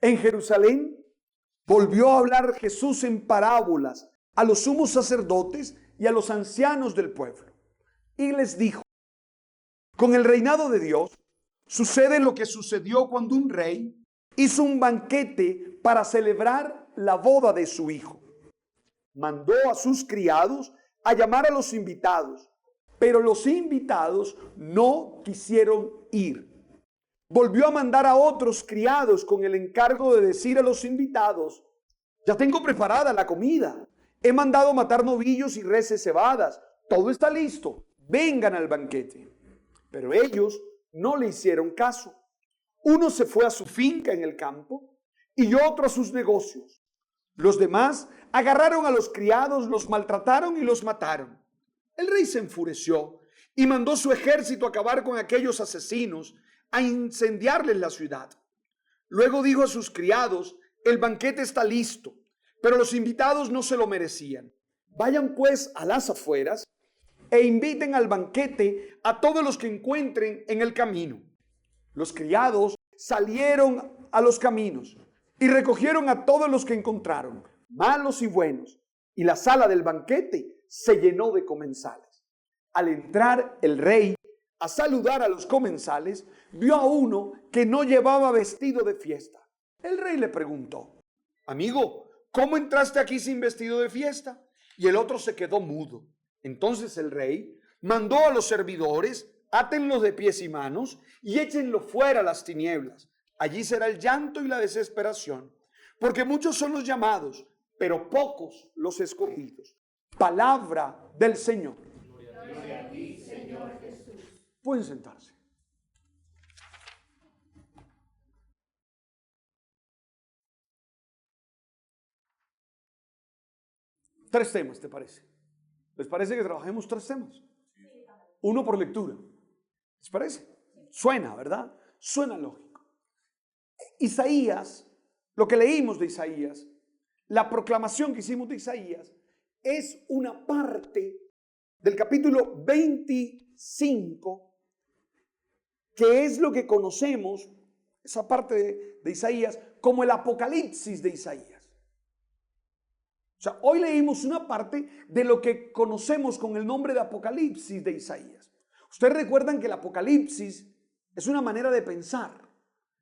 En Jerusalén volvió a hablar Jesús en parábolas a los sumos sacerdotes y a los ancianos del pueblo. Y les dijo: con el reinado de Dios sucede lo que sucedió cuando un rey hizo un banquete para celebrar la boda de su hijo. Mandó a sus criados a llamar a los invitados, pero los invitados no quisieron ir. Volvió a mandar a otros criados con el encargo de decir a los invitados: ya tengo preparada la comida, he mandado matar novillos y reses cebadas, todo está listo, vengan al banquete. Pero ellos no le hicieron caso. Uno se fue a su finca en el campo y otro a sus negocios. Los demás agarraron a los criados, los maltrataron y los mataron. El rey se enfureció y mandó su ejército a acabar con aquellos asesinos, a incendiarles la ciudad. Luego dijo a sus criados: el banquete está listo, pero los invitados no se lo merecían. Vayan pues a las afueras e inviten al banquete a todos los que encuentren en el camino. Los criados salieron a los caminos y recogieron a todos los que encontraron, malos y buenos, y la sala del banquete se llenó de comensales. Al entrar el rey a saludar a los comensales, vio a uno que no llevaba vestido de fiesta. El rey le preguntó: amigo, ¿cómo entraste aquí sin vestido de fiesta? Y el otro se quedó mudo. Entonces el rey mandó a los servidores: átenlo de pies y manos y échenlo fuera a las tinieblas. Allí será el llanto y la desesperación, porque muchos son los llamados, pero pocos los escogidos. Palabra del Señor. Gloria a ti, Señor Jesús. Pueden sentarse. Tres temas, ¿te parece? ¿Les parece que trabajemos tres temas? Uno por lectura. ¿Les parece? Suena, ¿verdad? Suena lógico. Isaías, lo que leímos de Isaías, la proclamación que hicimos de Isaías, es una parte del capítulo 25, que es lo que conocemos, esa parte de Isaías, como el Apocalipsis de Isaías. O sea, hoy leímos una parte de lo que conocemos con el nombre de Apocalipsis de Isaías. Ustedes recuerdan que el Apocalipsis es una manera de pensar.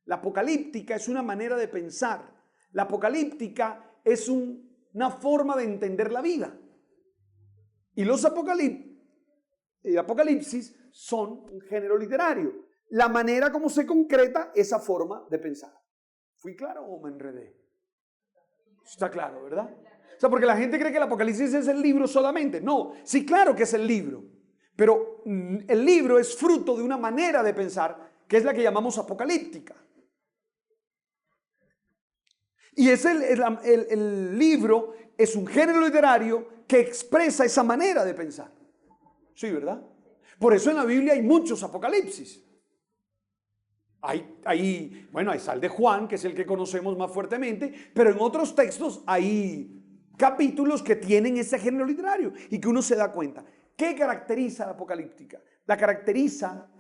La apocalíptica es una manera de pensar. La apocalíptica es una forma de entender la vida. Y los apocalipsis son un género literario. La manera como se concreta esa forma de pensar. ¿Fui claro o me enredé? Está claro, ¿verdad? O sea, porque la gente cree que el Apocalipsis es el libro solamente. No, sí, claro que es el libro. Pero el libro es fruto de una manera de pensar que es la que llamamos apocalíptica. Y el libro es un género literario que expresa esa manera de pensar. Sí, ¿verdad? Por eso en la Biblia hay muchos apocalipsis. Bueno, está el de Juan, que es el que conocemos más fuertemente, pero en otros textos hay capítulos que tienen ese género literario y que uno se da cuenta. ¿Qué caracteriza la apocalíptica? La caracteriza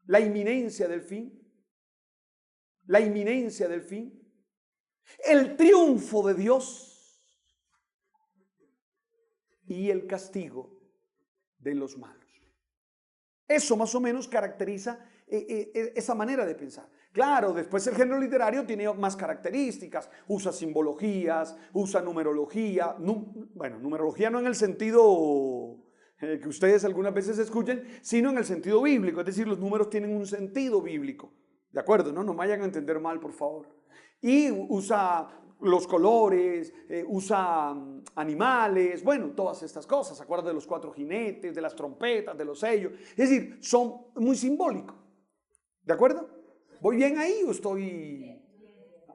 la inminencia del fin. La inminencia del fin. El triunfo de Dios y el castigo de los malos. Eso más o menos caracteriza esa manera de pensar. Claro, después el género literario tiene más características, usa simbologías, usa numerología, bueno, numerología no en el sentido que ustedes algunas veces escuchen, sino en el sentido bíblico, es decir, los números tienen un sentido bíblico, ¿de acuerdo? No me vayan a entender mal, por favor. Y usa los colores, usa animales, bueno, todas estas cosas. ¿Se acuerdan de los 4 jinetes, de las trompetas, de los sellos? Es decir, son muy simbólicos. ¿De acuerdo? ¿Voy bien ahí o estoy...?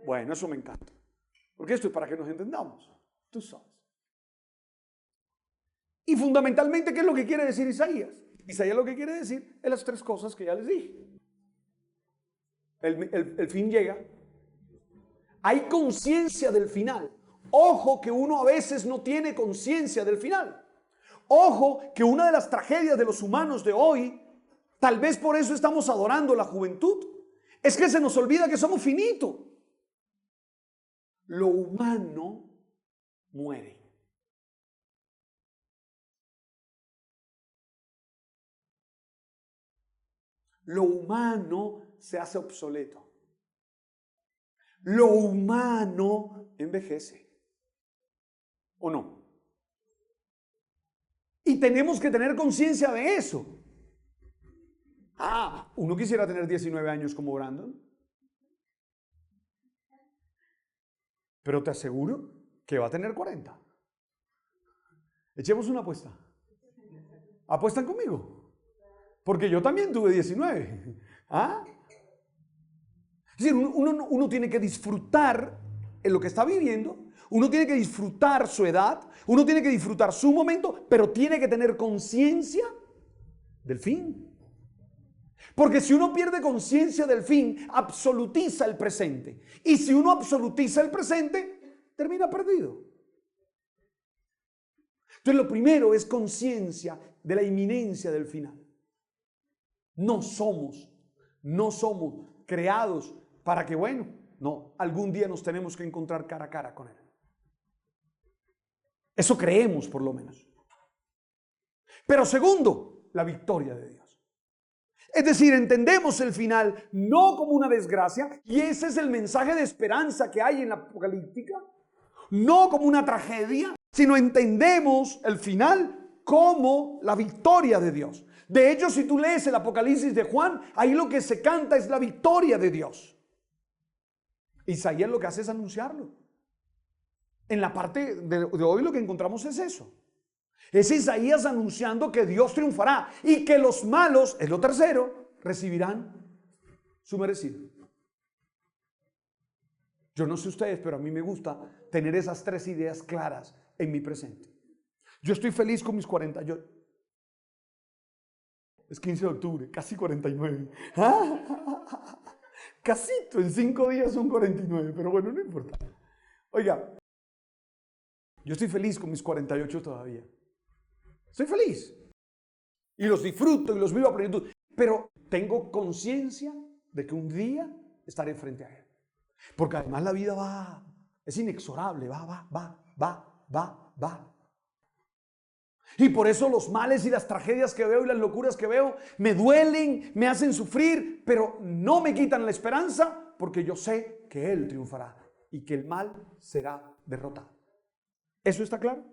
Bueno, eso me encanta. Porque esto es para que nos entendamos. Tú sabes. Y fundamentalmente, ¿qué es lo que quiere decir Isaías? Isaías lo que quiere decir es las 3 cosas que ya les dije. El fin llega. Hay conciencia del final. Ojo que uno a veces no tiene conciencia del final. Ojo que una de las tragedias de los humanos de hoy, tal vez por eso estamos adorando la juventud, es que se nos olvida que somos finitos. lo humano muere. Lo humano se hace obsoleto. Lo humano envejece. ¿O no? Y tenemos que tener conciencia de eso. Uno quisiera tener 19 años como Brandon. Pero te aseguro que va a tener 40. Echemos una apuesta. ¿Apuestan conmigo? Porque yo también tuve 19. Es decir, uno tiene que disfrutar en lo que está viviendo, uno tiene que disfrutar su edad, uno tiene que disfrutar su momento, pero tiene que tener conciencia del fin. Porque si uno pierde conciencia del fin, absolutiza el presente. Y si uno absolutiza el presente, termina perdido. Entonces lo primero es conciencia de la inminencia del final. No somos creados para que, algún día nos tenemos que encontrar cara a cara con Él. Eso creemos por lo menos. Pero segundo, la victoria de Dios. Es decir, entendemos el final no como una desgracia, y ese es el mensaje de esperanza que hay en la Apocalíptica, no como una tragedia, sino entendemos el final como la victoria de Dios. De hecho, si tú lees el Apocalipsis de Juan, ahí lo que se canta es la victoria de Dios. Isaías lo que hace es anunciarlo. En la parte de hoy lo que encontramos es eso. Es Isaías anunciando que Dios triunfará y que los malos, es lo tercero, recibirán su merecido. Yo no sé ustedes, pero a mí me gusta tener esas tres ideas claras en mi presente. Yo estoy feliz con mis 40. Es 15 de octubre, casi 49. Casito, en 5 días son 49, pero bueno, no importa. Oiga, yo estoy feliz con mis 48 todavía. Estoy feliz. Y los disfruto y los vivo a plenitud. Pero tengo conciencia de que un día estaré frente a Él. Porque además la vida es inexorable, va. Y por eso los males y las tragedias que veo y las locuras que veo me duelen, me hacen sufrir, pero no me quitan la esperanza porque yo sé que Él triunfará y que el mal será derrotado. ¿Eso está claro?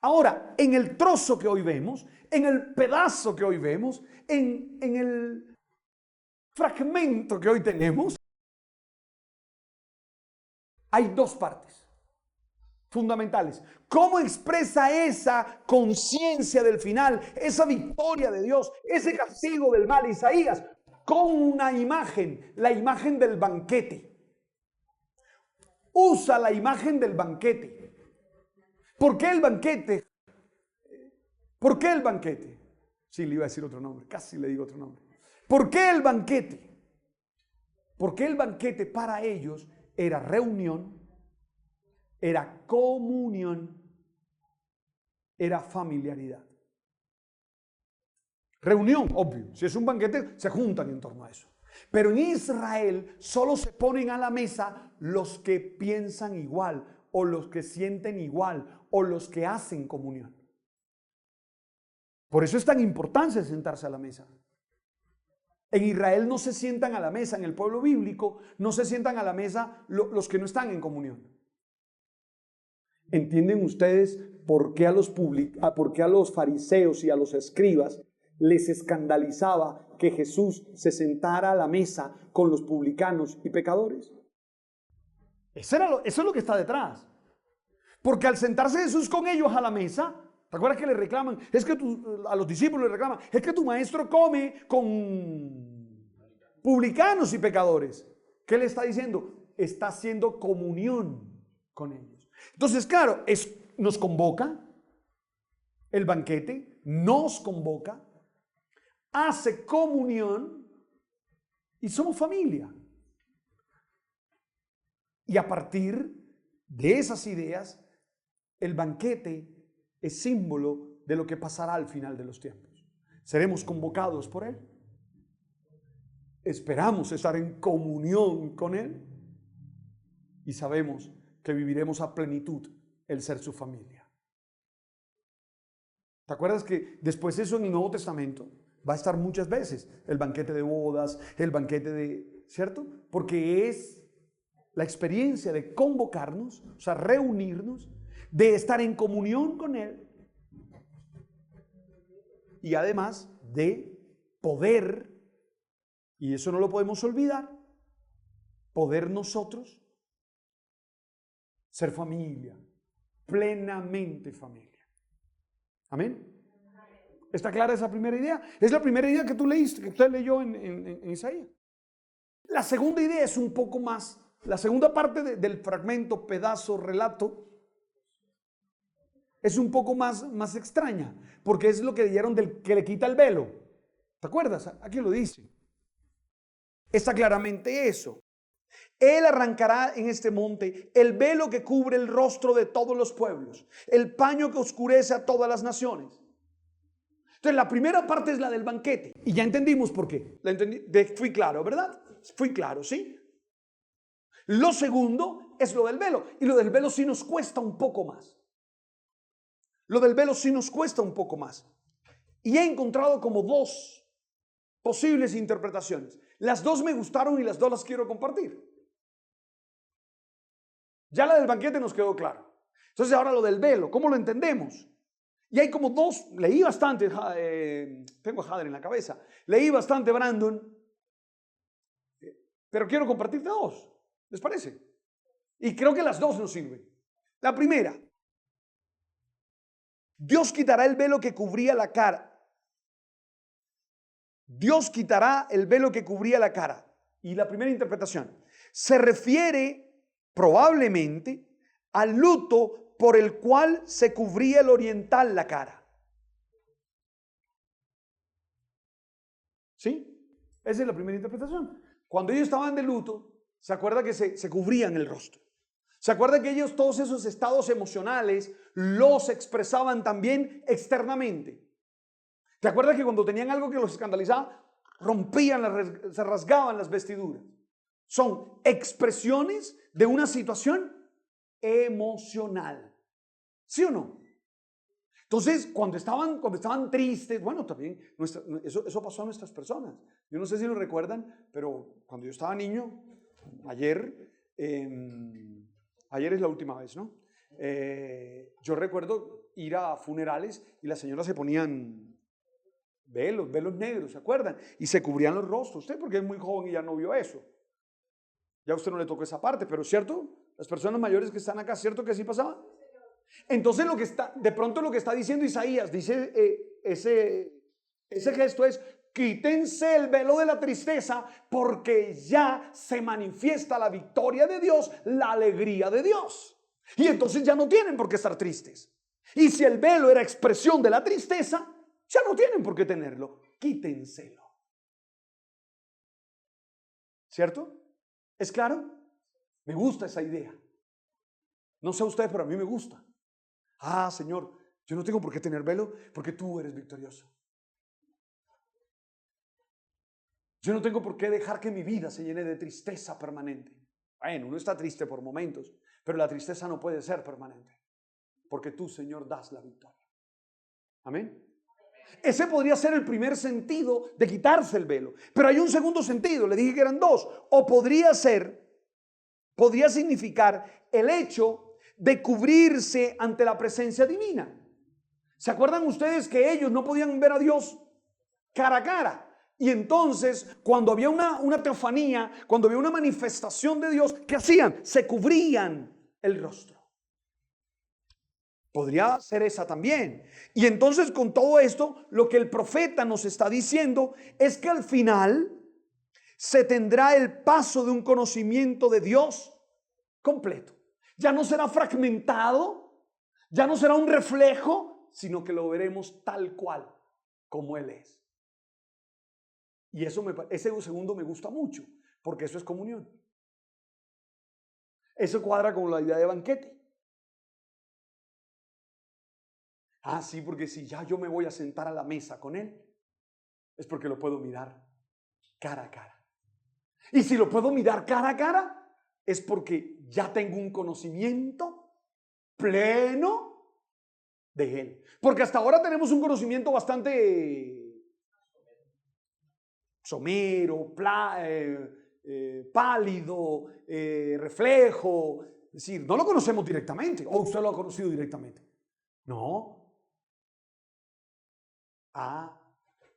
Ahora, en el trozo que hoy vemos, en el pedazo que hoy vemos, en el fragmento que hoy tenemos, hay dos partes fundamentales. ¿Cómo expresa esa conciencia del final, esa victoria de Dios, ese castigo del mal? Isaías, con una imagen, la imagen del banquete. Usa la imagen del banquete. ¿Por qué el banquete? ¿Por qué el banquete? Sí, le iba a decir otro nombre, casi le digo otro nombre. ¿Por qué el banquete? Porque el banquete para ellos era reunión, era comunión, era familiaridad. Reunión, obvio. Si es un banquete, se juntan en torno a eso. Pero en Israel solo se ponen a la mesa los que piensan igual, o los que sienten igual, o los que hacen comunión. Por eso es tan importante sentarse a la mesa. En Israel no se sientan a la mesa, en el pueblo bíblico no se sientan a la mesa los que no están en comunión. ¿Entienden ustedes por qué a los fariseos y a los escribas les escandalizaba que Jesús se sentara a la mesa con los publicanos y pecadores? Eso es lo que está detrás. Porque al sentarse Jesús con ellos a la mesa, ¿te acuerdas que le reclaman? A los discípulos le reclaman, es que tu maestro come con publicanos y pecadores. ¿Qué le está diciendo? Está haciendo comunión con ellos. Entonces, claro, nos convoca el banquete, nos convoca, hace comunión y somos familia. Y a partir de esas ideas, el banquete es símbolo de lo que pasará al final de los tiempos. Seremos convocados por Él. Esperamos estar en comunión con Él. y sabemos que viviremos a plenitud el ser su familia. ¿Te acuerdas que después eso en el Nuevo Testamento va a estar muchas veces? El banquete de bodas, el banquete de, ¿cierto? Porque es la experiencia de convocarnos, o sea, reunirnos, de estar en comunión con Él y además de poder, y eso no lo podemos olvidar, poder nosotros ser familia, plenamente familia. ¿Amén? ¿Está clara esa primera idea? Es la primera idea que tú leíste, que usted leyó en Isaías. La segunda idea es un poco más, la segunda parte del fragmento, pedazo, relato, es un poco más extraña, porque es lo que dijeron del que le quita el velo. ¿Te acuerdas? Aquí lo dice. Está claramente eso. Él arrancará en este monte el velo que cubre el rostro de todos los pueblos, el paño que oscurece a todas las naciones. Entonces la primera parte es la del banquete. Y ya entendimos por qué. ¿La entendí? Fui claro, ¿verdad? Fui claro, ¿sí? Lo segundo es lo del velo. Y lo del velo sí nos cuesta un poco más. Lo del velo sí nos cuesta un poco más. Y he encontrado como dos posibles interpretaciones. Las dos me gustaron y las dos las quiero compartir. Ya la del banquete nos quedó claro. Entonces ahora lo del velo, ¿cómo lo entendemos? Y hay como dos, leí bastante, tengo a Jader en la cabeza, leí bastante Brandon, pero quiero compartirte dos, ¿les parece? Y creo que las dos nos sirven. La primera, Dios quitará el velo que cubría la cara. Dios quitará el velo que cubría la cara. Y la primera interpretación se refiere probablemente al luto por el cual se cubría el oriental la cara. ¿Sí? Esa es la primera interpretación. Cuando ellos estaban de luto, ¿se acuerda que se cubrían el rostro? ¿Se acuerda que ellos todos esos estados emocionales los expresaban también externamente? ¿Te acuerdas que cuando tenían algo que los escandalizaba, rompían, se rasgaban las vestiduras? Son expresiones de una situación emocional. ¿Sí o no? Entonces, cuando estaban tristes, bueno, también eso pasó a nuestras personas. Yo no sé si lo recuerdan, pero cuando yo estaba niño, ayer es la última vez, ¿no? Yo recuerdo ir a funerales y las señoras se ponían velos negros, ¿se acuerdan? Y se cubrían los rostros. Usted porque es muy joven y ya no vio eso. Ya a usted no le tocó esa parte, pero ¿cierto? Las personas mayores que están acá, ¿cierto que así pasaba? Entonces de pronto lo que está diciendo Isaías, dice ese gesto es: quítense el velo de la tristeza porque ya se manifiesta la victoria de Dios, la alegría de Dios. Y entonces ya no tienen por qué estar tristes. Y si el velo era expresión de la tristeza, ya no tienen por qué tenerlo. Quítenselo. ¿Cierto? ¿Es claro? Me gusta esa idea. No sé a ustedes, pero a mí me gusta. Ah, Señor, yo no tengo por qué tener velo porque tú eres victorioso. Yo no tengo por qué dejar que mi vida se llene de tristeza permanente. Bueno, uno está triste por momentos, pero la tristeza no puede ser permanente, porque tú, Señor, das la victoria. Amén. Ese podría ser el primer sentido de quitarse el velo, pero hay un segundo sentido. Le dije que eran dos. O podría significar el hecho de cubrirse ante la presencia divina. ¿Se acuerdan ustedes que ellos no podían ver a Dios cara a cara? Y entonces, cuando había una teofanía, cuando había una manifestación de Dios, ¿qué hacían? Se cubrían el rostro. Podría ser esa también. Y entonces, con todo esto, lo que el profeta nos está diciendo es que al final se tendrá el paso de un conocimiento de Dios completo. Ya no será fragmentado, ya no será un reflejo, sino que lo veremos tal cual como Él es. Y ese segundo me gusta mucho, porque eso es comunión. Eso cuadra con la idea de banquete. Ah, sí, porque si ya yo me voy a sentar a la mesa con Él, es porque lo puedo mirar cara a cara. Y si lo puedo mirar cara a cara, es porque ya tengo un conocimiento pleno de Él. Porque hasta ahora tenemos un conocimiento bastante somero, pálido, reflejo. Es decir, no lo conocemos directamente. ¿O usted lo ha conocido directamente? No.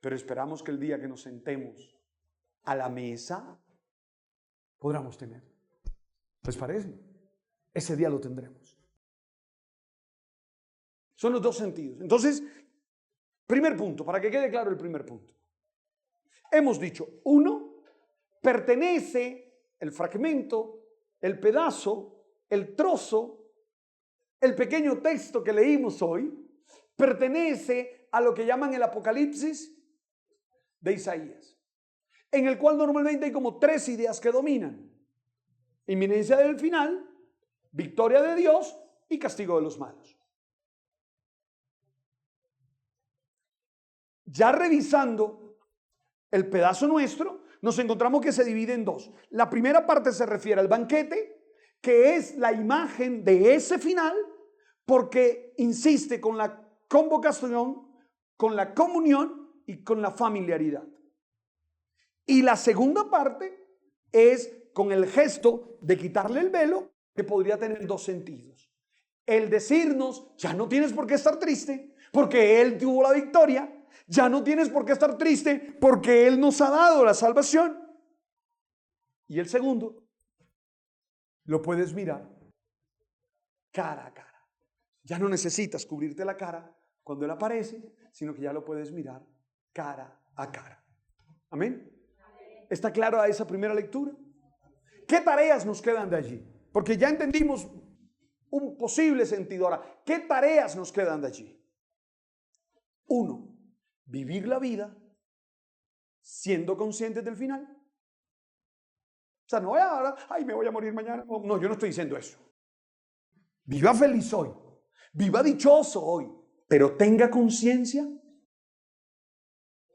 Pero esperamos que el día que nos sentemos a la mesa podamos tener. ¿Les parece? Ese día lo tendremos. Son los dos sentidos. Entonces, primer punto, para que quede claro el primer punto. Hemos dicho, uno, pertenece el fragmento, el pedazo, el trozo, el pequeño texto que leímos hoy, pertenece a lo que llaman el Apocalipsis de Isaías, en el cual normalmente hay como tres ideas que dominan: inminencia del final, victoria de Dios y castigo de los malos. Ya revisando el pedazo nuestro, nos encontramos que se divide en dos. La primera parte se refiere al banquete, que es la imagen de ese final, porque insiste con la convocación, con la comunión y con la familiaridad. Y la segunda parte es con el gesto de quitarle el velo, que podría tener dos sentidos. El decirnos, ya no tienes por qué estar triste, porque Él tuvo la victoria. Ya no tienes por qué estar triste, porque Él nos ha dado la salvación. Y el segundo, lo puedes mirar cara a cara. Ya no necesitas cubrirte la cara cuando Él aparece, sino que ya lo puedes mirar cara a cara. ¿Amén? ¿Está clara esa primera lectura? ¿Qué tareas nos quedan de allí? Porque ya entendimos un posible sentido. Ahora, ¿qué tareas nos quedan de allí? Uno, vivir la vida siendo conscientes del final. O sea, no voy ahora, ay, me voy a morir mañana. No, yo no estoy diciendo eso. Viva feliz hoy, viva dichoso hoy, pero tenga conciencia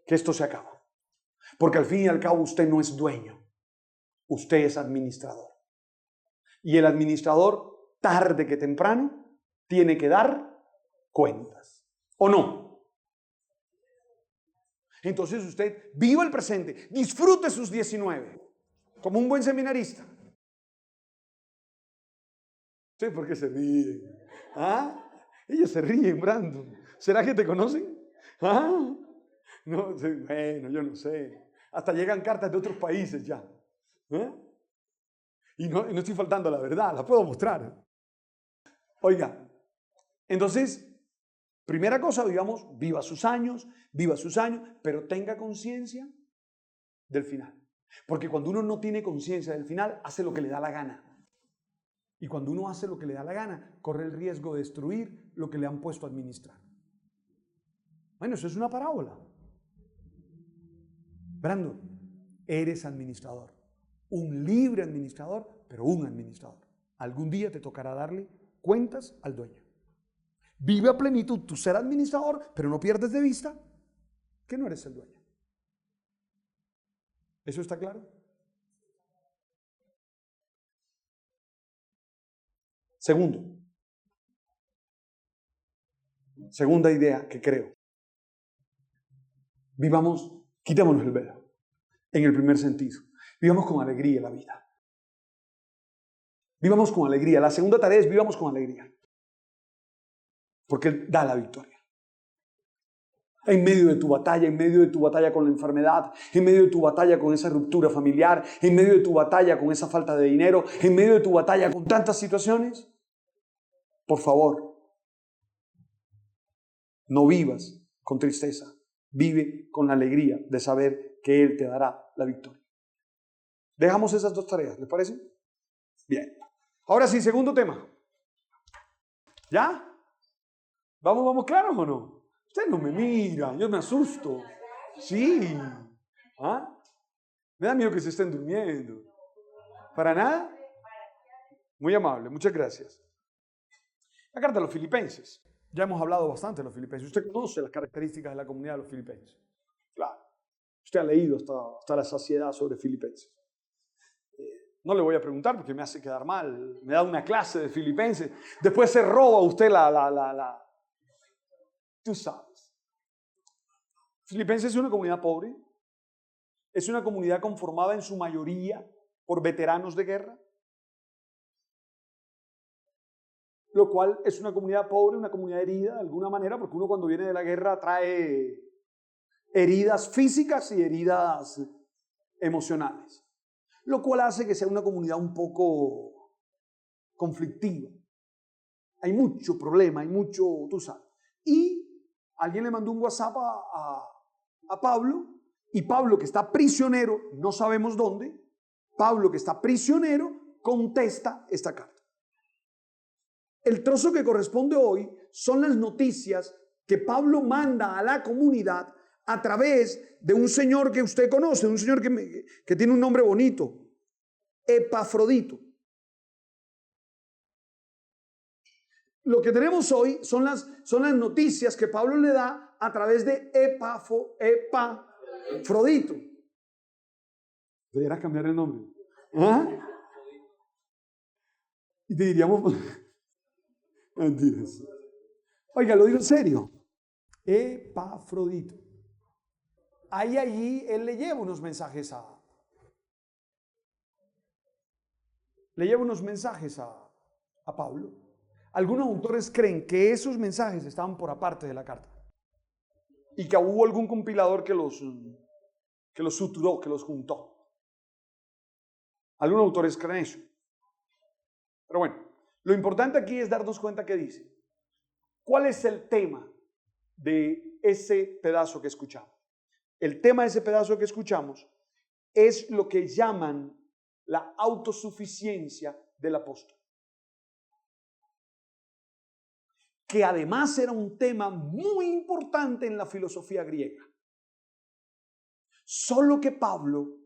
que esto se acaba. Porque al fin y al cabo usted no es dueño, usted es administrador. Y el administrador, tarde que temprano, tiene que dar cuentas. ¿O no? Entonces usted viva el presente, disfrute sus 19, como un buen seminarista. Sí, ¿por qué se ríen? ¿Ah? Ellos se ríen, Brandon. ¿Será que te conocen? ¿Ah? No, bueno, yo no sé. Hasta llegan cartas de otros países ya. ¿Eh? Y no estoy faltando a la verdad, la puedo mostrar. Oiga, entonces, primera cosa, viva sus años, pero tenga conciencia del final. Porque cuando uno no tiene conciencia del final, hace lo que le da la gana. Y cuando uno hace lo que le da la gana, corre el riesgo de destruir lo que le han puesto a administrar. Bueno, eso es una parábola. Brandon, eres administrador. Un libre administrador, pero un administrador. Algún día te tocará darle cuentas al dueño. Vive a plenitud tu ser administrador, pero no pierdes de vista que no eres el dueño. ¿Eso está claro? Segunda idea que creo. Quitémonos el velo. En el primer sentido. Vivamos con alegría la vida. Vivamos con alegría. La segunda tarea es vivamos con alegría. Porque Él da la victoria. En medio de tu batalla con la enfermedad, en medio de tu batalla con esa ruptura familiar, en medio de tu batalla con esa falta de dinero, en medio de tu batalla con tantas situaciones, por favor, no vivas con tristeza, vive con la alegría de saber que Él te dará la victoria. Dejamos esas dos tareas, ¿les parece? Bien. Ahora sí, segundo tema. ¿Ya? ¿Vamos claros o no? Usted no me mira, yo me asusto. Sí. ¿Ah? Me da miedo que se estén durmiendo. ¿Para nada? Muy amable, muchas gracias. La carta de los Filipenses. Ya hemos hablado bastante de los filipenses. Usted conoce las características de la comunidad de los filipenses. Claro. Usted ha leído hasta la saciedad sobre Filipenses. No le voy a preguntar porque me hace quedar mal. Me da una clase de Filipenses. Después se roba usted Tú sabes. Filipenses es una comunidad pobre. Es una comunidad conformada en su mayoría por veteranos de guerra. Lo cual es una comunidad pobre, una comunidad herida de alguna manera, porque uno cuando viene de la guerra trae heridas físicas y heridas emocionales. Lo cual hace que sea una comunidad un poco conflictiva. Hay mucho problema, hay mucho, tú sabes. Y alguien le mandó un WhatsApp a Pablo, y Pablo, que está prisionero, no sabemos dónde, Pablo, que está prisionero, contesta esta carta. El trozo que corresponde hoy son las noticias que Pablo manda a la comunidad a través de un señor que usted conoce, un señor que tiene un nombre bonito, Epafrodito. Lo que tenemos hoy son las noticias que Pablo le da a través de Epafrodito. Deberías cambiar el nombre. ¿Ah? Y te diríamos... Mentiras. Oiga, lo digo en serio. Epafrodito. Allí él le lleva unos mensajes a Pablo. Algunos autores creen que esos mensajes estaban por aparte de la carta y que hubo algún compilador que los suturó, que los juntó. Algunos autores creen eso. Pero bueno, lo importante aquí es darnos cuenta que dice. ¿Cuál es el tema de ese pedazo que escuchamos? El tema de ese pedazo que escuchamos es lo que llaman la autosuficiencia del apóstol. Que además era un tema muy importante en la filosofía griega. Solo que Pablo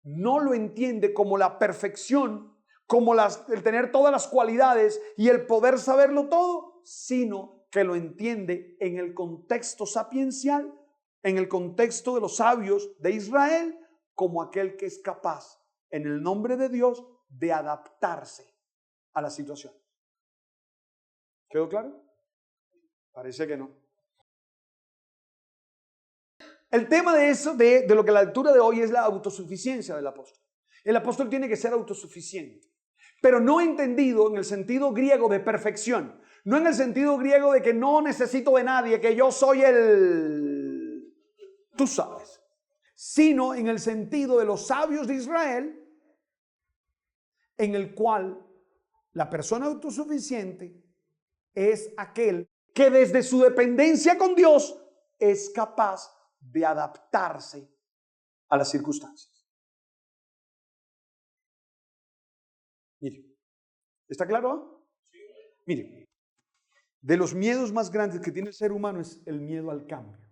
no lo entiende como la perfección, como el tener todas las cualidades y el poder saberlo todo, sino que lo entiende en el contexto sapiencial, en el contexto de los sabios de Israel, como aquel que es capaz, en el nombre de Dios, de adaptarse a la situación. ¿Quedó claro? Parece que no. El tema de eso, de lo que la lectura de hoy es la autosuficiencia del apóstol. El apóstol tiene que ser autosuficiente, pero no entendido en el sentido griego de perfección, no en el sentido griego de que no necesito de nadie, que yo soy tú sabes, sino en el sentido de los sabios de Israel, en el cual la persona autosuficiente es aquel que desde su dependencia con Dios es capaz de adaptarse a las circunstancias. Mire, ¿está claro? Sí. Mire, de los miedos más grandes que tiene el ser humano es el miedo al cambio.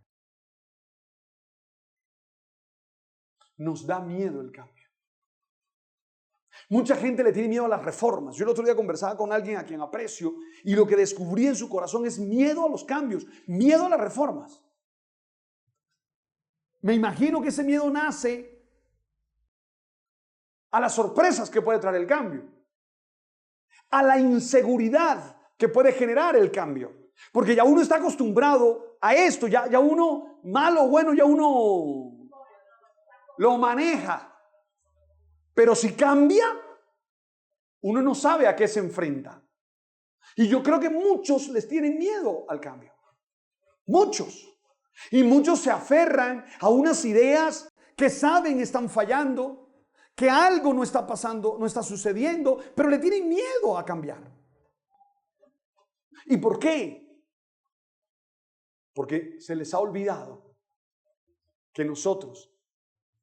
Nos da miedo el cambio. Mucha gente le tiene miedo a las reformas. Yo el otro día conversaba con alguien a quien aprecio y lo que descubrí en su corazón es miedo a los cambios, miedo a las reformas. Me imagino que ese miedo nace a las sorpresas que puede traer el cambio, a la inseguridad que puede generar el cambio, porque ya uno está acostumbrado a esto, ya uno, malo o bueno, ya uno lo maneja. Pero si cambia, uno no sabe a qué se enfrenta. Y yo creo que muchos les tienen miedo al cambio. Muchos. Y muchos se aferran a unas ideas que saben están fallando, que algo no está pasando, no está sucediendo, pero le tienen miedo a cambiar. ¿Y por qué? Porque se les ha olvidado que nosotros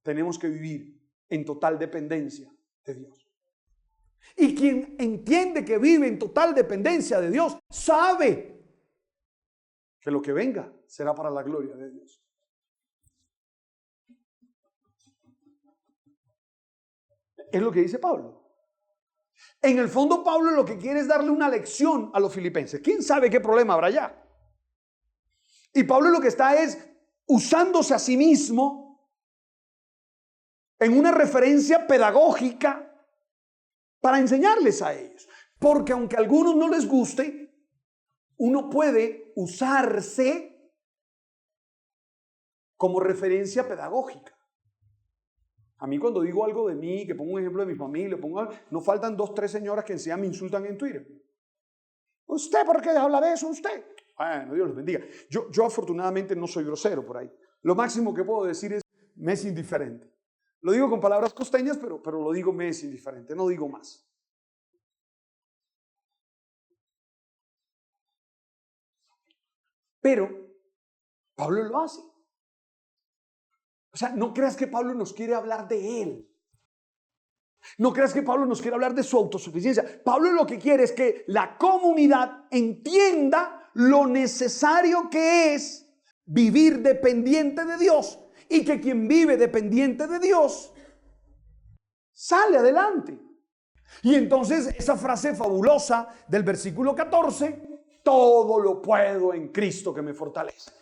tenemos que vivir en total dependencia de Dios. Y quien entiende que vive en total dependencia de Dios, sabe que lo que venga será para la gloria de Dios. Es lo que dice Pablo. En el fondo, Pablo lo que quiere es darle una lección a los filipenses. ¿Quién sabe qué problema habrá allá? Y Pablo lo que está es usándose a sí mismo en una referencia pedagógica para enseñarles a ellos. Porque aunque a algunos no les guste, uno puede usarse como referencia pedagógica. A mí cuando digo algo de mí, que pongo un ejemplo de mi familia, no faltan 2, 3 señoras que encima me insultan en Twitter. ¿Usted por qué habla de eso? ¿Usted? Bueno, Dios los bendiga. Yo afortunadamente no soy grosero por ahí. Lo máximo que puedo decir es, me es indiferente. Lo digo con palabras costeñas, pero lo digo, me es indiferente, no digo más. Pero Pablo lo hace. O sea, no creas que Pablo nos quiere hablar de él. No creas que Pablo nos quiere hablar de su autosuficiencia. Pablo lo que quiere es que la comunidad entienda lo necesario que es vivir dependiente de Dios y que quien vive dependiente de Dios sale adelante. Y entonces esa frase fabulosa del versículo 14, todo lo puedo en Cristo que me fortalece.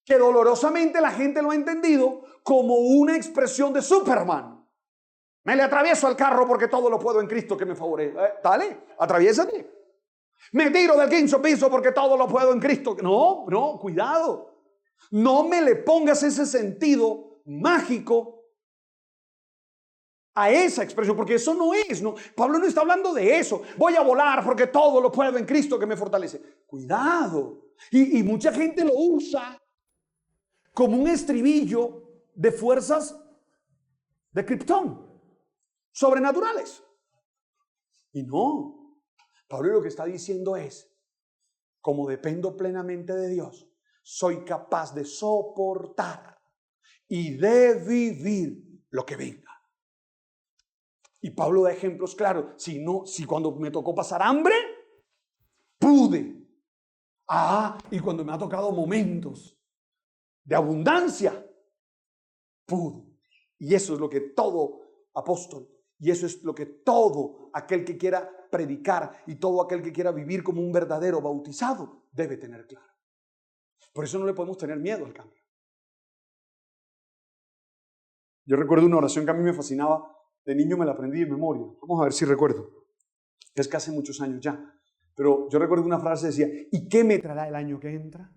Que dolorosamente la gente lo ha entendido como una expresión de Superman. Me le atravieso al carro porque todo lo puedo en Cristo que me favorece. Dale, atraviésate. Me tiro del 15º piso porque todo lo puedo en Cristo. No, cuidado. No me le pongas ese sentido mágico a esa expresión, porque eso no es. No. Pablo no está hablando de eso. Voy a volar porque todo lo puedo en Cristo que me fortalece. Cuidado. Y mucha gente lo usa como un estribillo de fuerzas de Krypton, sobrenaturales. Y no, Pablo lo que está diciendo es, como dependo plenamente de Dios, soy capaz de soportar y de vivir lo que venga. Y Pablo da ejemplos claros. Si cuando me tocó pasar hambre, pude. Y cuando me ha tocado momentos de abundancia, pude. Y eso es lo que todo apóstol, y eso es lo que todo aquel que quiera predicar y todo aquel que quiera vivir como un verdadero bautizado debe tener claro. Por eso no le podemos tener miedo al cambio. Yo recuerdo una oración que a mí me fascinaba, de niño me la aprendí de memoria. Vamos a ver si recuerdo. Es que hace muchos años ya. Pero yo recuerdo una frase que decía, ¿y qué me traerá el año que entra?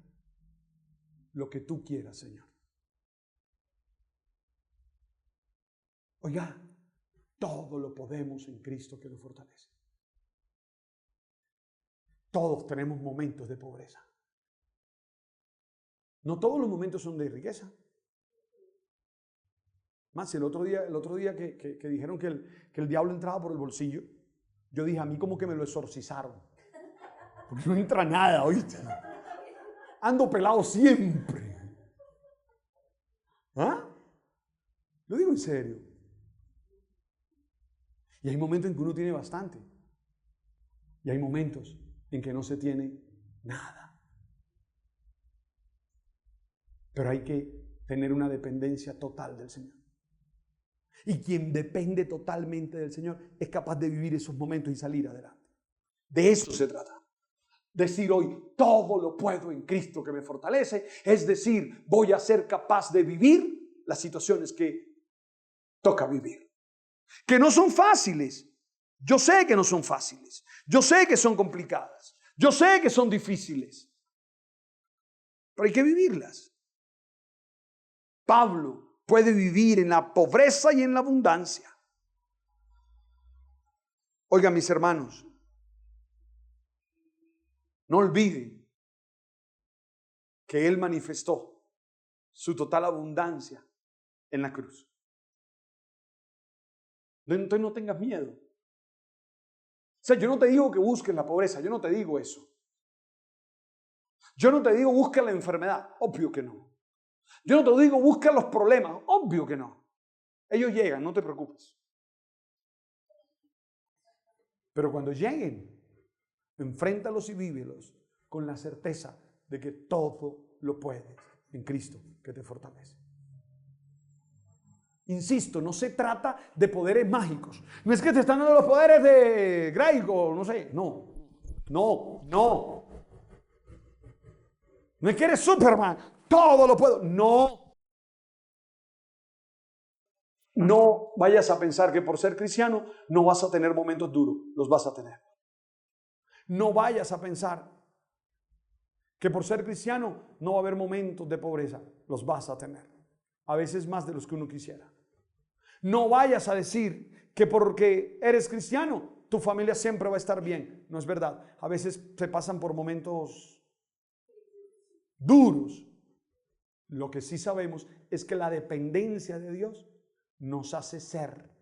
Lo que tú quieras, Señor. Oiga, todo lo podemos en Cristo que nos fortalece. Todos tenemos momentos de pobreza. No todos los momentos son de riqueza. Más, el otro día que dijeron que el diablo entraba por el bolsillo, yo dije, a mí como que me lo exorcizaron. Porque no entra nada, ¿oíste? Ando pelado siempre. Lo digo en serio. Y hay momentos en que uno tiene bastante. Y hay momentos en que no se tiene nada. Pero hay que tener una dependencia total del Señor. Y quien depende totalmente del Señor es capaz de vivir esos momentos y salir adelante. De eso se trata. Decir hoy, todo lo puedo en Cristo que me fortalece. Es decir, voy a ser capaz de vivir las situaciones que toca vivir. Que no son fáciles. Yo sé que no son fáciles. Yo sé que son complicadas. Yo sé que son difíciles. Pero hay que vivirlas. Pablo puede vivir en la pobreza y en la abundancia. Oiga, mis hermanos, no olviden que Él manifestó su total abundancia en la cruz. Entonces no tengas miedo. O sea, yo no te digo que busques la pobreza, yo no te digo eso. Yo no te digo busca la enfermedad, obvio que no. Yo no te digo busca los problemas, obvio que no. Ellos llegan, no te preocupes. Pero cuando lleguen, enfréntalos y vívelos con la certeza de que todo lo puedes en Cristo que te fortalece. Insisto, no se trata de poderes mágicos. No es que te están dando los poderes de Graigo, no sé. No. No es que eres Superman. Todo lo puedo. No. No vayas a pensar que por ser cristiano no vas a tener momentos duros, los vas a tener. No vayas a pensar que por ser cristiano no va a haber momentos de pobreza, los vas a tener. A veces más de los que uno quisiera. No vayas a decir que porque eres cristiano, tu familia siempre va a estar bien. No es verdad. A veces se pasan por momentos duros. Lo que sí sabemos es que la dependencia de Dios nos hace ser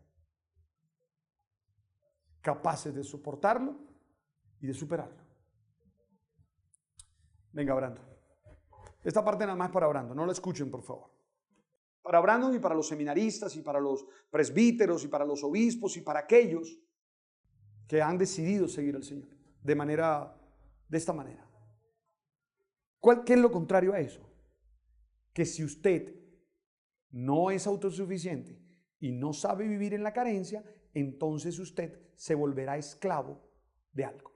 capaces de soportarlo y de superarlo. Venga, Brandon. Esta parte nada más para Brandon, no la escuchen, por favor. Para Brandon y para los seminaristas y para los presbíteros y para los obispos y para aquellos que han decidido seguir al Señor de esta manera. ¿Qué es lo contrario a eso? Que si usted no es autosuficiente y no sabe vivir en la carencia, entonces usted se volverá esclavo de algo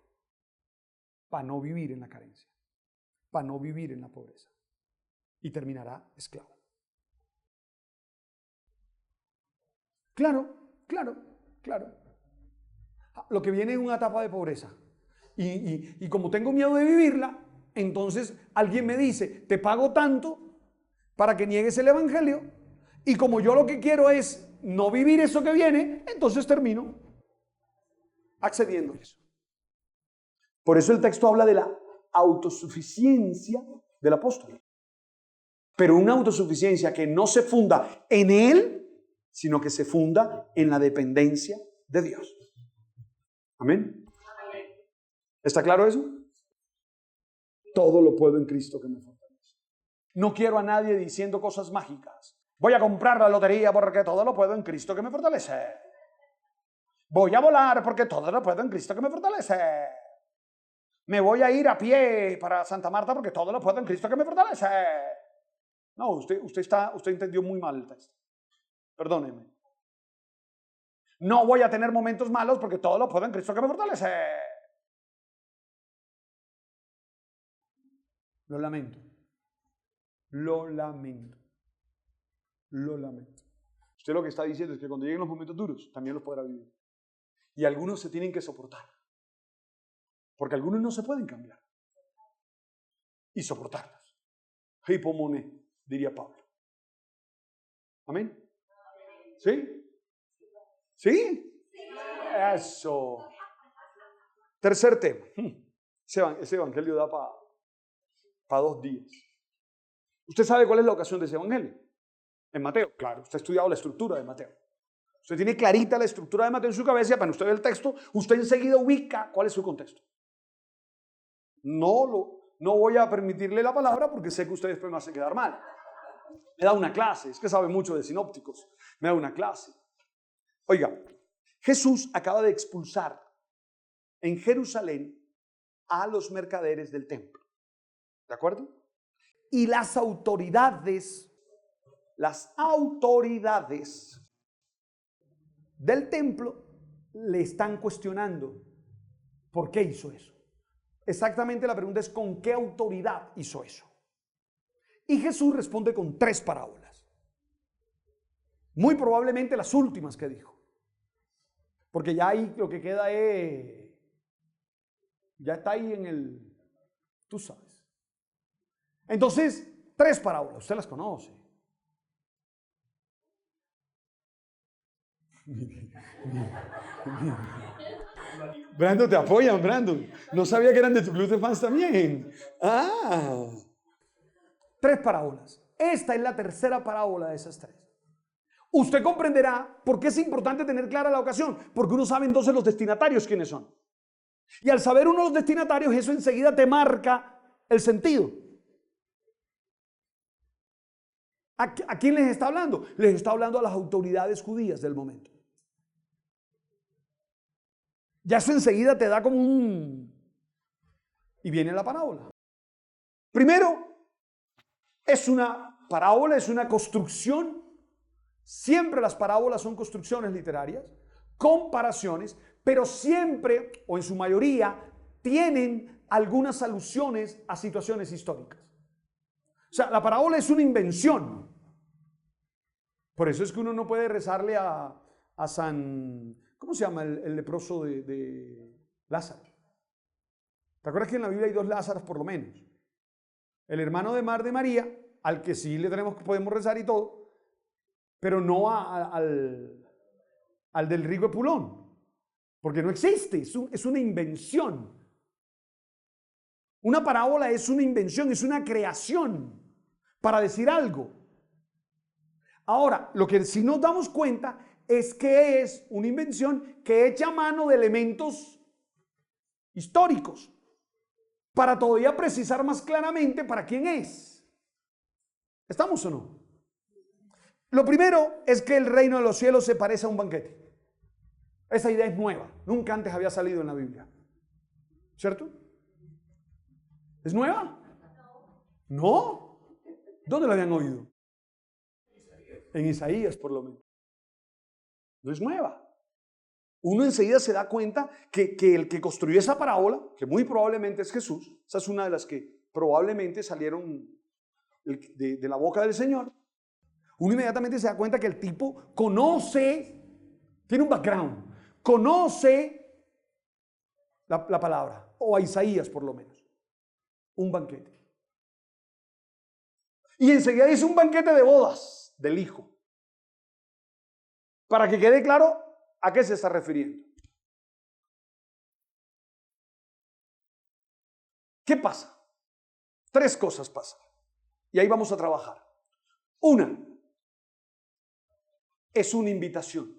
para no vivir en la carencia, para no vivir en la pobreza, y terminará esclavo. Claro. Lo que viene es una etapa de pobreza. Y como tengo miedo de vivirla, entonces alguien me dice, te pago tanto para que niegues el evangelio, y como yo lo que quiero es no vivir eso que viene, entonces termino accediendo a eso. Por eso el texto habla de la autosuficiencia del apóstol. Pero una autosuficiencia que no se funda en él, sino que se funda en la dependencia de Dios. Amén. ¿Está claro eso? Todo lo puedo en Cristo que me fortalece. No quiero a nadie diciendo cosas mágicas. Voy a comprar la lotería porque todo lo puedo en Cristo que me fortalece. Voy a volar porque todo lo puedo en Cristo que me fortalece. Me voy a ir a pie para Santa Marta porque todo lo puedo en Cristo que me fortalece. No, usted entendió muy mal el texto. Perdóneme. No voy a tener momentos malos porque todo lo puedo en Cristo que me fortalece. Lo lamento. Usted lo que está diciendo es que cuando lleguen los momentos duros, también los podrá vivir. Y algunos se tienen que soportar. Porque algunos no se pueden cambiar. Y soportarlos. Hipomone, diría Pablo. Amén. ¿Sí? ¿Sí? Eso. Tercer tema. Ese evangelio da para 2 días. ¿Usted sabe cuál es la ocasión de ese evangelio? En Mateo. Claro, usted ha estudiado la estructura de Mateo. Usted tiene clarita la estructura de Mateo en su cabeza, pero usted ve el texto, usted enseguida ubica cuál es su contexto. No voy a permitirle la palabra porque sé que usted después me hace quedar mal. Me da una clase, es que sabe mucho de sinópticos. Me da una clase. Oiga, Jesús acaba de expulsar en Jerusalén a los mercaderes del templo. ¿De acuerdo? Y las autoridades del templo le están cuestionando por qué hizo eso. Exactamente la pregunta es ¿con qué autoridad hizo eso? Y Jesús responde con 3 parábolas. Muy probablemente las últimas que dijo. Porque ya ahí lo que queda es... Ya está ahí en el... Tú sabes. Entonces, 3 parábolas. Usted las conoce. Brandon, te apoyan, Brandon. No sabía que eran de tu club de fans también. 3 parábolas. Esta es la tercera parábola de esas 3. Usted comprenderá por qué es importante tener clara la ocasión. Porque uno sabe entonces los destinatarios quiénes son. Y al saber uno los destinatarios, eso enseguida te marca el sentido. ¿A quién les está hablando? Les está hablando a las autoridades judías del momento. Ya eso enseguida te da como un... Y viene la parábola. Primero, es una parábola, es una construcción. Siempre las parábolas son construcciones literarias, comparaciones, pero siempre, o en su mayoría, tienen algunas alusiones a situaciones históricas. O sea, la parábola es una invención. Por eso es que uno no puede rezarle a San, ¿cómo se llama el leproso de Lázaro? ¿Te acuerdas que en la Biblia hay 2 Lázaros por lo menos? El hermano de María, al que sí le podemos rezar y todo, pero no al del rico Epulón, porque no existe, es una invención. Una parábola es una invención, es una creación para decir algo. Ahora, lo que sí nos damos cuenta es que es una invención que echa mano de elementos históricos para todavía precisar más claramente para quién es. ¿Estamos o no? Lo primero es que el reino de los cielos se parece a un banquete. Esa idea es nueva, nunca antes había salido en la Biblia. ¿Cierto? ¿Es nueva? ¿No? ¿Dónde la habían oído? En Isaías, por lo menos. No es nueva. Uno enseguida se da cuenta que el que construyó esa parábola, que muy probablemente es Jesús, esa es una de las que probablemente salieron de la boca del Señor, uno inmediatamente se da cuenta que el tipo conoce, tiene un background, conoce la palabra, o a Isaías por lo menos, un banquete. Y enseguida dice un banquete de bodas del hijo, para que quede claro a qué se está refiriendo. ¿Qué pasa? 3 cosas pasan, y ahí vamos a trabajar. Una, es una invitación.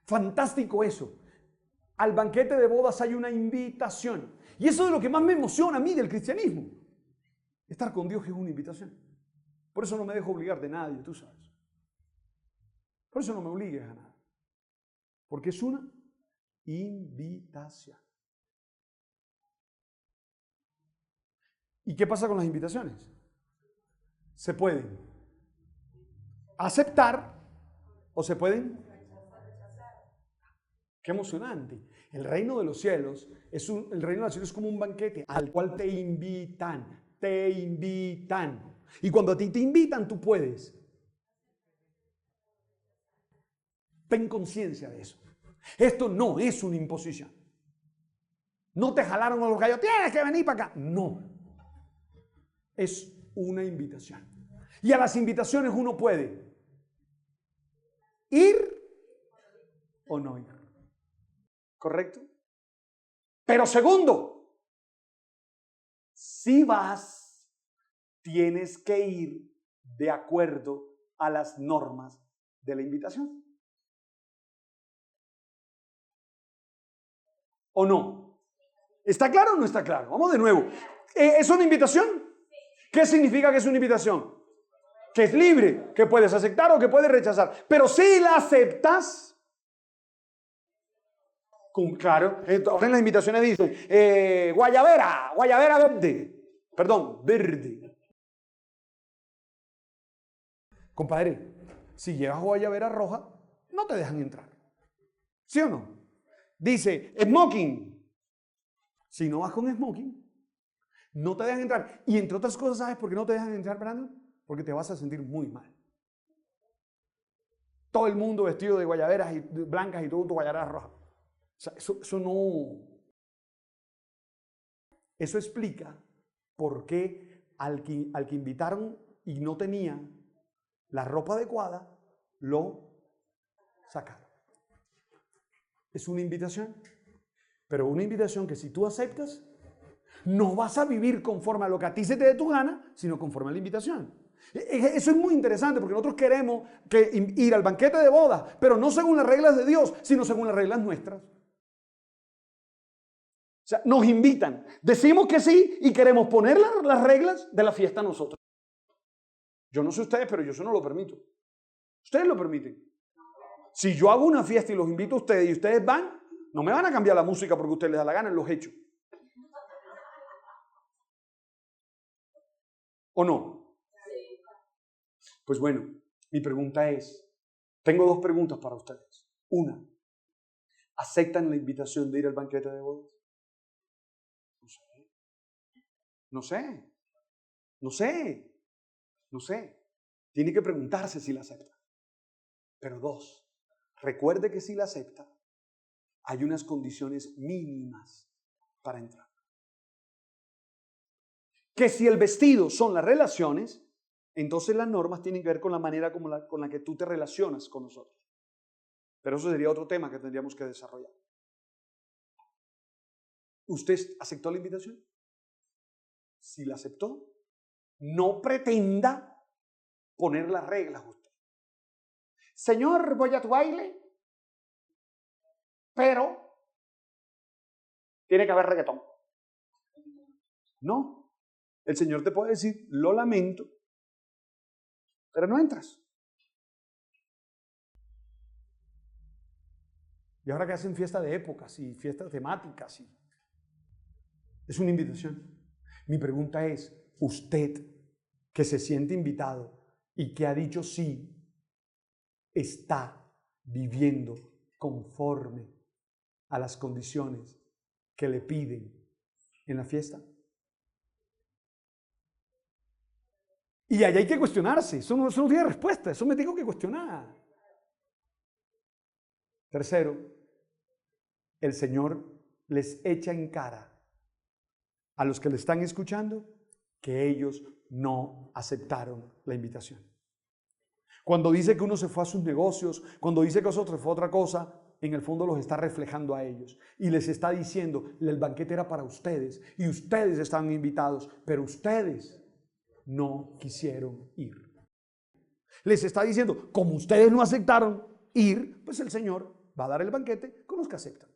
Fantástico eso. Al banquete de bodas hay una invitación. Y eso es lo que más me emociona a mí del cristianismo. Estar con Dios es una invitación. Por eso no me dejo obligar de nadie, tú sabes. Por eso no me obligues a nada. Porque es una invitación. ¿Y qué pasa con las invitaciones? Se pueden aceptar o se pueden. Qué emocionante. El reino de los cielos el reino de los cielos es como un banquete al cual te invitan. Te invitan. Y cuando a ti te invitan, tú puedes. Ten conciencia de eso. Esto no es una imposición. No te jalaron a los gallos, tienes que venir para acá. No. Es una invitación. Y a las invitaciones uno puede ir o no ir. ¿Correcto? Pero segundo, si vas, tienes que ir de acuerdo a las normas de la invitación. ¿O no? ¿Está claro o no está claro? Vamos de nuevo. ¿Es una invitación? ¿Qué significa que es una invitación? Que es libre, que puedes aceptar o que puedes rechazar. Pero si la aceptas, claro, ahora en las invitaciones dicen guayabera verde. Perdón, verde. Compadre, si llevas guayabera roja, no te dejan entrar. ¿Sí o no? Dice smoking. Si no vas con smoking, no te dejan entrar. Y entre otras cosas, ¿sabes por qué no te dejan entrar, Brandon? Porque te vas a sentir muy mal. Todo el mundo vestido de guayaberas y blancas y todo tu guayabera roja. O sea, eso no. Eso explica por qué al que invitaron y no tenía la ropa adecuada, lo sacaron. Es una invitación. Pero una invitación que si tú aceptas, no vas a vivir conforme a lo que a ti se te dé tu gana, sino conforme a la invitación. Eso es muy interesante porque nosotros queremos ir al banquete de bodas, pero no según las reglas de Dios, sino según las reglas nuestras. O sea, nos invitan, decimos que sí y queremos poner las reglas de la fiesta nosotros. Yo no sé ustedes, pero yo eso no lo permito. Ustedes lo permiten. Si yo hago una fiesta y los invito a ustedes y ustedes van, no me van a cambiar la música porque a ustedes les da la gana, los hechos. ¿O no? Pues bueno, mi pregunta es, tengo 2 preguntas para ustedes. Una, ¿aceptan la invitación de ir al banquete de bodas? No sé. tiene que preguntarse si la acepta. Pero dos, recuerde que si la acepta, hay unas condiciones mínimas para entrar. Que si el vestido son las relaciones, entonces las normas tienen que ver con la manera con la que tú te relacionas con nosotros. Pero eso sería otro tema que tendríamos que desarrollar. ¿Usted aceptó la invitación? Si la aceptó, no pretenda poner las reglas usted. Señor, voy a tu baile, pero tiene que haber reggaetón. No. El Señor te puede decir, lo lamento, pero no entras. Y ahora que hacen fiesta de épocas y fiestas temáticas, es una invitación. Mi pregunta es, usted que se siente invitado y que ha dicho sí, ¿está viviendo conforme a las condiciones que le piden en la fiesta? Y ahí hay que cuestionarse, eso no tiene respuesta, eso me tengo que cuestionar. Tercero, el Señor les echa en cara a los que le están escuchando que ellos no aceptaron la invitación. Cuando dice que uno se fue a sus negocios, cuando dice que otro se fue a otra cosa, en el fondo los está reflejando a ellos y les está diciendo, el banquete era para ustedes y ustedes estaban invitados, pero ustedes no quisieron ir. Les está diciendo, como ustedes no aceptaron ir, pues el Señor va a dar el banquete con los que aceptan.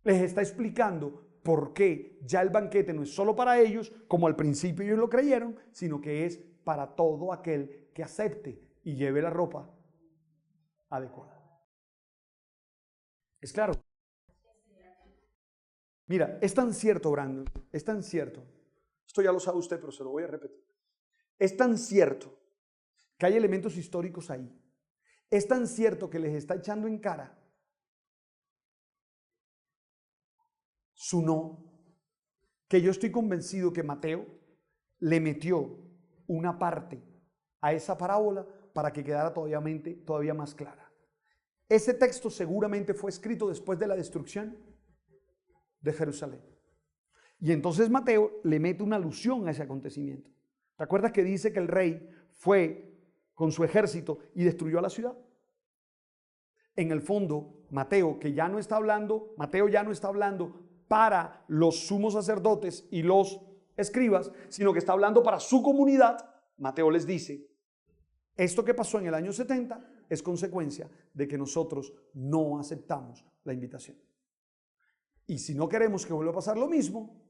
Les está explicando por qué ya el banquete no es solo para ellos, como al principio ellos lo creyeron, sino que es para todo aquel que acepte y lleve la ropa adecuada. ¿Es claro? Mira, es tan cierto, Brandon, es tan cierto. Esto ya lo sabe usted, pero se lo voy a repetir. Es tan cierto que hay elementos históricos ahí. Es tan cierto que les está echando en cara su no, que yo estoy convencido que Mateo le metió una parte a esa parábola para que quedara todavía más clara. Ese texto seguramente fue escrito después de la destrucción de Jerusalén. Y entonces Mateo le mete una alusión a ese acontecimiento. ¿Te acuerdas que dice que el rey fue con su ejército y destruyó a la ciudad? En el fondo, Mateo ya no está hablando para los sumos sacerdotes y los escribas, sino que está hablando para su comunidad. Mateo les dice, esto que pasó en el año 70 es consecuencia de que nosotros no aceptamos la invitación. Y si no queremos que vuelva a pasar lo mismo,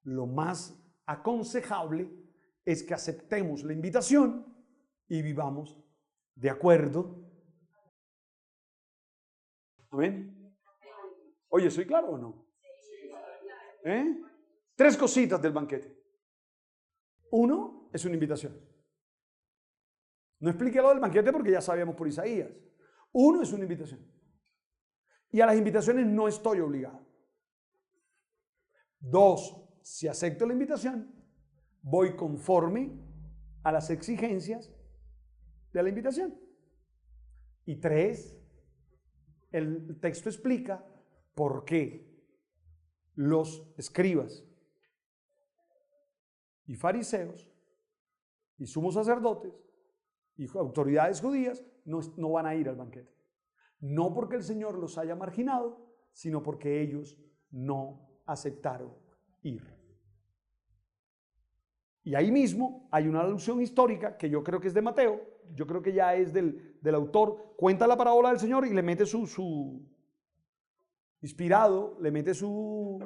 lo más aconsejable es que aceptemos la invitación y vivamos de acuerdo. ¿Amén? Oye, ¿soy claro o no? 3 cositas del banquete. 1, es una invitación. No expliqué lo del banquete porque ya sabíamos por Isaías. 1, es una invitación. Y a las invitaciones no estoy obligado. 2, si acepto la invitación, voy conforme a las exigencias de la invitación. Y 3, el texto explica por qué los escribas y fariseos y sumos sacerdotes y autoridades judías no van a ir al banquete. No porque el Señor los haya marginado, sino porque ellos no aceptaron ir. Y ahí mismo hay una alusión histórica que yo creo que es de Mateo, yo creo que ya es del autor, cuenta la parábola del Señor y le mete su inspirado, le mete su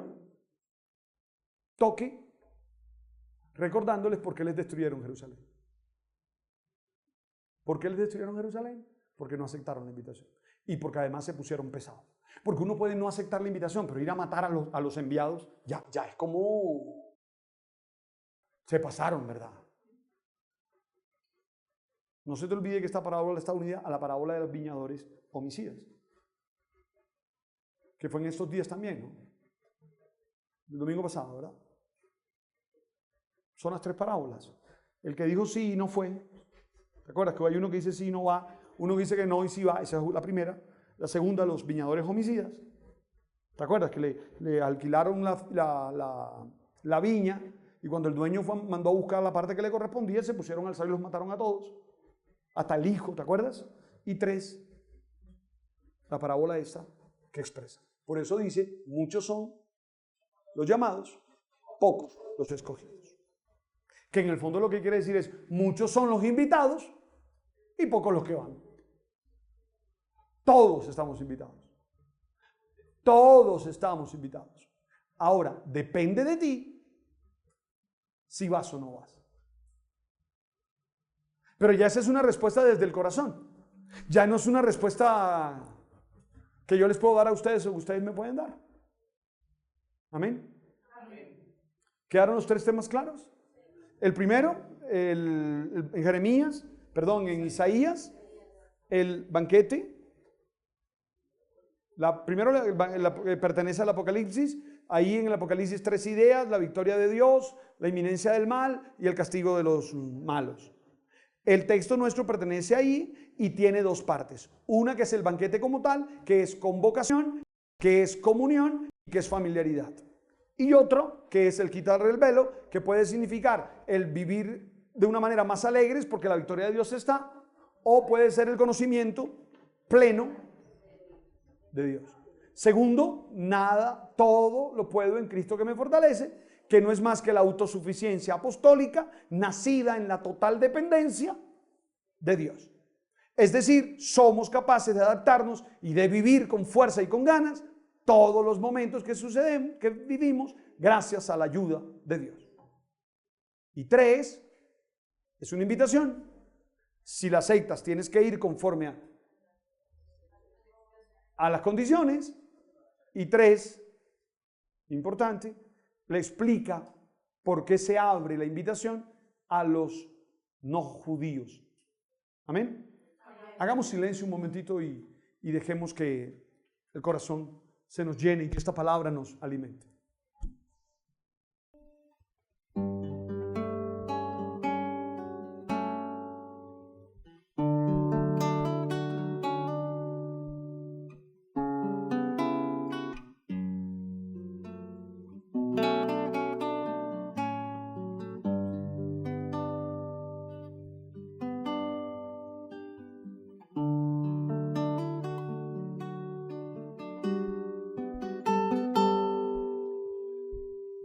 toque, recordándoles por qué les destruyeron Jerusalén. ¿Por qué les destruyeron Jerusalén? Porque no aceptaron la invitación. Y porque además se pusieron pesados. Porque uno puede no aceptar la invitación, pero ir a matar a los enviados, ya es como se pasaron, ¿verdad? No se te olvide que esta parábola está unida a la parábola de los viñadores homicidas, que fue en estos días también, ¿no? El domingo pasado, ¿verdad? Son las 3 parábolas. El que dijo sí y no fue. ¿Te acuerdas que hay uno que dice sí y no va? Uno que dice que no y sí va. Esa es la primera. La segunda, los viñadores homicidas. ¿Te acuerdas que le alquilaron la viña y cuando el dueño mandó a buscar la parte que le correspondía, se pusieron al alzar y los mataron a todos? Hasta el hijo, ¿te acuerdas? Y 3, la parábola esta que expresa. Por eso dice, muchos son los llamados, pocos los escogidos. Que en el fondo lo que quiere decir es, muchos son los invitados y pocos los que van. Todos estamos invitados. Todos estamos invitados. Ahora, depende de ti si vas o no vas. Pero ya esa es una respuesta desde el corazón. Ya no es una respuesta que yo les puedo dar a ustedes o que ustedes me pueden dar. Amén. ¿Quedaron los 3 temas claros? El primero, en en Isaías, el banquete. Primero pertenece al Apocalipsis. Ahí en el Apocalipsis 3 ideas: la victoria de Dios, la inminencia del mal y el castigo de los malos. El texto nuestro pertenece ahí y tiene 2 partes. Una que es el banquete como tal, que es convocación, que es comunión y que es familiaridad. Y otro que es el quitar el velo, que puede significar el vivir de una manera más alegres porque la victoria de Dios está, o puede ser el conocimiento pleno de Dios. Segundo, todo lo puedo en Cristo que me fortalece, que no es más que la autosuficiencia apostólica nacida en la total dependencia de Dios. Es decir, somos capaces de adaptarnos y de vivir con fuerza y con ganas todos los momentos que vivimos gracias a la ayuda de Dios. Y 3, es una invitación. Si la aceptas, tienes que ir conforme a las condiciones. Y 3, importante, le explica por qué se abre la invitación a los no judíos. Amén. Hagamos silencio un momentito y dejemos que el corazón se nos llene y que esta palabra nos alimente.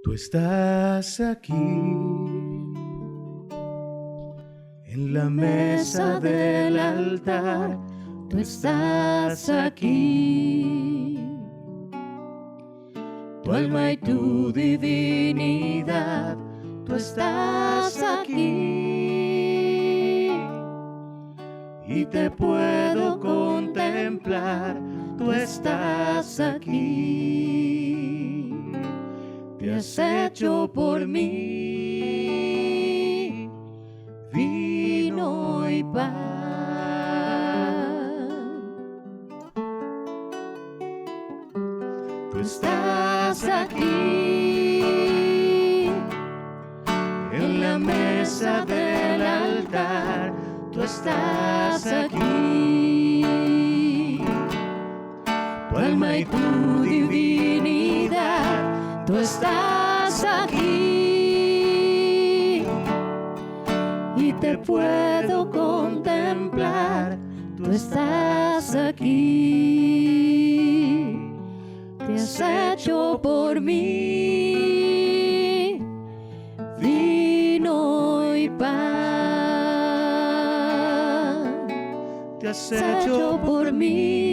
Tú estás aquí, en la mesa del altar. Tú estás aquí, tu alma y tu divinidad. Tú estás aquí, y te puedo contemplar. Tú estás aquí. Te has hecho por mí vino y pan. Tú estás aquí, en la mesa del altar. Tú estás aquí, tu alma y tu divinidad. Tú estás aquí, y te puedo contemplar. Tú estás aquí, te has hecho por mí vino y pan. Te has hecho por mí